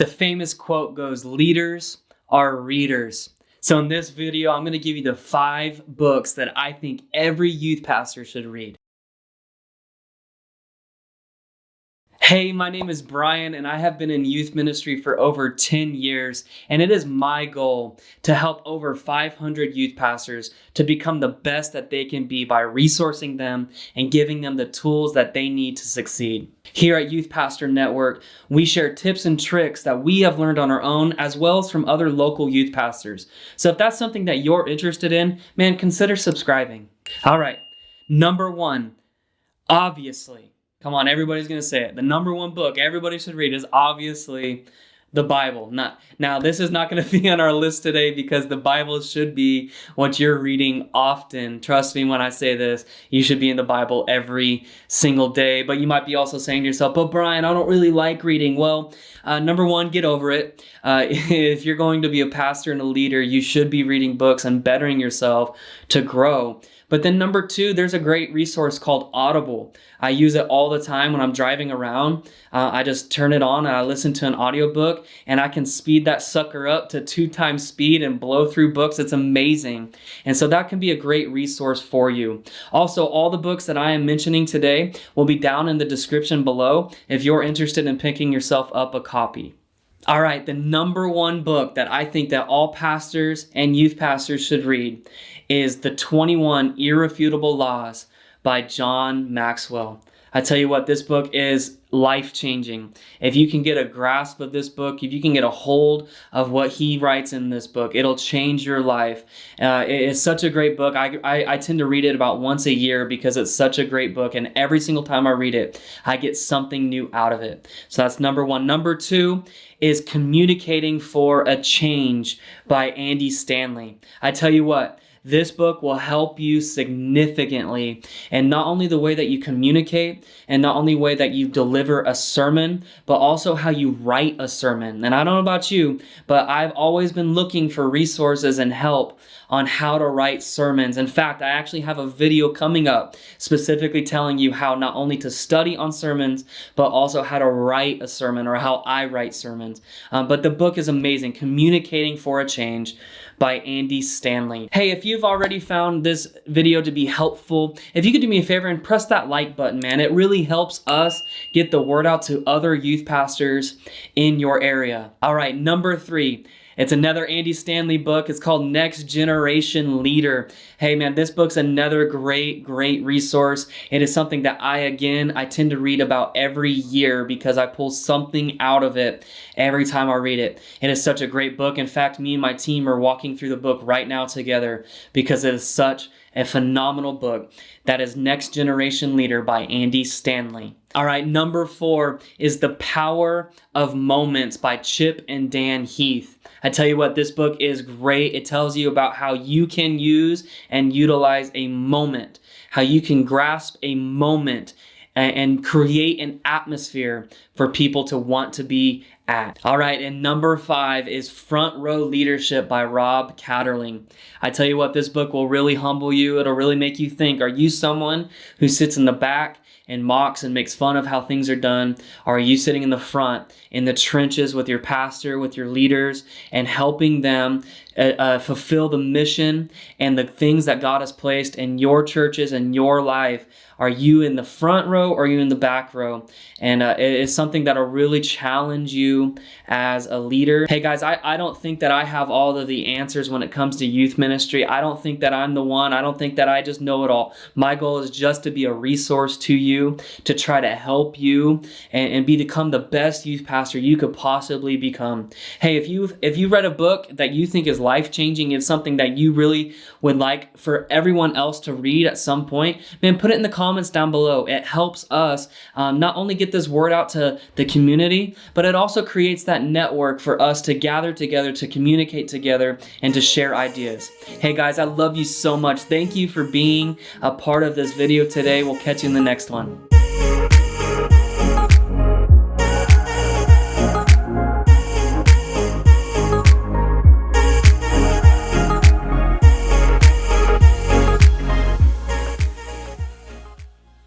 The famous quote goes, leaders are readers. So in this video, I'm going to give you the 5 books that I think every youth pastor should read. Hey, my name is Brian, and I have been in youth ministry for over 10 years, and it is my goal to help over 500 youth pastors to become the best that they can be by resourcing them and giving them the tools that they need to succeed. Here at Youth Pastor Network, we share tips and tricks that we have learned on our own, as well as from other local youth pastors. So if that's something that you're interested in, man, consider subscribing. All right, number 1, obviously. Come on, everybody's going to say it. The number 1 book everybody should read is obviously the Bible. Now, this is not going to be on our list today because the Bible should be what you're reading often. Trust me when I say this, you should be in the Bible every single day. But you might be also saying to yourself, but Brian, I don't really like reading. Well, number 1, get over it. If you're going to be a pastor and a leader, you should be reading books and bettering yourself to grow. But then number 2, there's a great resource called Audible. I use it all the time when I'm driving around. I just turn it on and I listen to an audiobook, and I can speed that sucker up to 2 times speed and blow through books. It's amazing. And so that can be a great resource for you. Also, all the books that I am mentioning today will be down in the description below if you're interested in picking yourself up a copy. All right, the number 1 book that I think that all pastors and youth pastors should read is The 21 Irrefutable Laws by John Maxwell. I tell you what, this book is life-changing. If you can get a grasp of this book, if you can get a hold of what he writes in this book, it'll change your life. It's such a great book. I tend to read it about once a year because it's such a great book, and every single time I read it, I get something new out of it. So that's number 1. Number 2 is Communicating for a Change by Andy Stanley. I tell you what, this book will help you significantly, and not only the way that you communicate and not only the way that you deliver a sermon, but also how you write a sermon. And I don't know about you, but I've always been looking for resources and help on how to write sermons. In fact, I actually have a video coming up specifically telling you how not only to study on sermons, but also how to write a sermon, or how I write sermons. But the book is amazing, Communicating for a Change by Andy Stanley. Hey, if you've already found this video to be helpful, if you could do me a favor and press that like button, man. It really helps us get the word out to other youth pastors in your area. All right, number 3. It's another Andy Stanley book. It's called Next Generation Leader. Hey man, this book's another great resource. It is something that I tend to read about every year because I pull something out of it every time I read it. It is such a great book. In fact, me and my team are walking through the book right now together because it is such a phenomenal book. That is Next Generation Leader by Andy Stanley. All right, number 4 is The Power of Moments by Chip and Dan Heath. I tell you what, this book is great. It tells you about how you can use and utilize a moment, how you can grasp a moment and create an atmosphere for people to want to be at. All right, and number 5 is Front Row Leadership by Rob Catterling. I tell you what, this book will really humble you. It'll really make you think. Are you someone who sits in the back and mocks and makes fun of how things are done? Or are you sitting in the front, in the trenches with your pastor, with your leaders, and helping them fulfill the mission and the things that God has placed in your churches and your life? Are you in the front row or are you in the back row? And it is something that will really challenge you as a leader. Hey guys, I don't think that I have all of the answers when it comes to youth ministry. I don't think that I'm the one. I don't think that I just know it all. My goal is just to be a resource to you, to try to help you and become the best youth pastor you could possibly become. Hey, if you read a book that you think is life-changing, is something that you really would like for everyone else to read at some point, man, put it in the comments down below. It helps us not only get this word out to the community, but it also creates that network for us to gather together, to communicate together, and to share ideas. Hey guys, I love you so much. Thank you for being a part of this video today. We'll catch you in the next one.